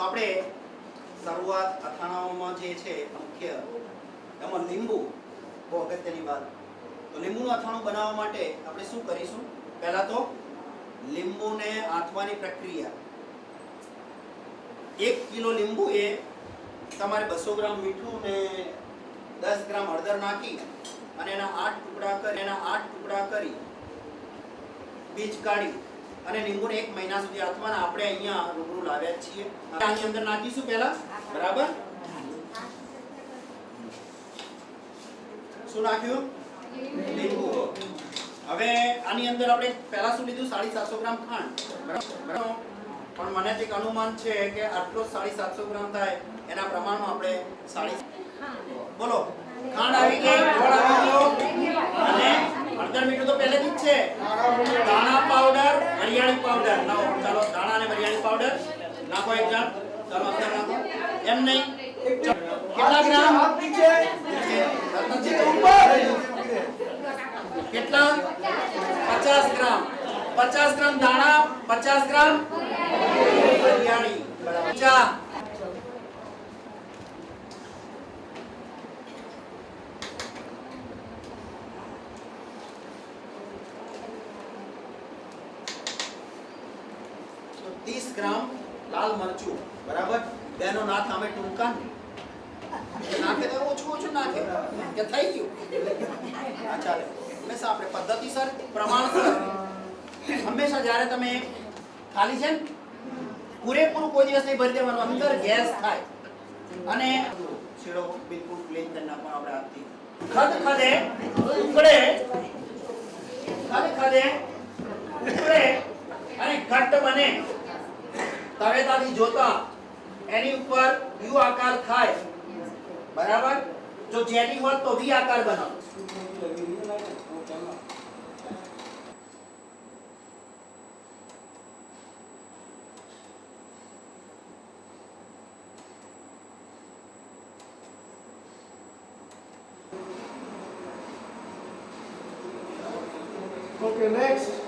આપણે શરૂઆત અથાણાઓમાં જે છે મુખ્ય એમાં લીંબુ બહુ અગત્યની વાત. તો લીંબુનું અથાણું બનાવવા માટે આપણે શું કરીશું? પહેલા તો લીંબુને આથવાની પ્રક્રિયા. 1 કિલો લીંબુ એ તમારે 200 ગ્રામ મીઠું ને 10 ગ્રામ હળદર નાખી અને એના 8 ટુકડા કરી બીજ કાઢી અને લીંબુને 1 મહિના સુધી આથવાના. આપણે અહીંયા રૂબરૂ લાવ્યા છીએ. આની અંદર નાખીશું પહેલા. બરાબર? શું નાખ્યું? લીંબુ. હવે આની અંદર આપણે પહેલા શું લીધું? 750 ગ્રામ ખાંડ. બરાબર? પણ મને એક અનુમાન છે કે આટલો 750 ગ્રામ થાય એના પ્રમાણમાં આપણે 7.5 બોલો ખાંડ આવી ગઈ, ગોળ આવી ગયો અને હળદર મીઠું તો પહેલેથી જ છે. દાણા પાવડર, વરિયાળી પાવડર નાખો. ચાલો દાણા અને વરિયાળી પાવડર નાખો એક ગ્રામ. ચાલો અંદર નાખો. એમ નહીં કેટલા ગ્રામ? કેટલા? 50 ગ્રામ. 50 ગ્રામ દાણા, 50 ગ્રામ વરિયાળી. બરાબર. ચા 30 ગ્રામ લાલ મરચું. બરાબર? બેનો ના થામે ટૂંકા નાખે તો ઓછું નાખે કે થઈ ગયું. હા ચાલે. હંમેશા આપણે પદ્ધતિસર પ્રમાણસર હંમેશા જ્યારે તમે ખાલી છે ને પૂરેપૂરું કોઈ દિવસ નહીં ભરી દેવાનું. અંદર ગેસ થાય અને શીરો બિલકુલ ક્લીન કરી નાખવાનો આપણે હાથથી. ખદખદે ઉકળે અને ઘટ્ટ બને. તવેતાથી જોતા એની ઉપર યુ આકાર થાય. બરાબર? જો જેલી હોત તો વી આકાર બનાવો. Okay, next.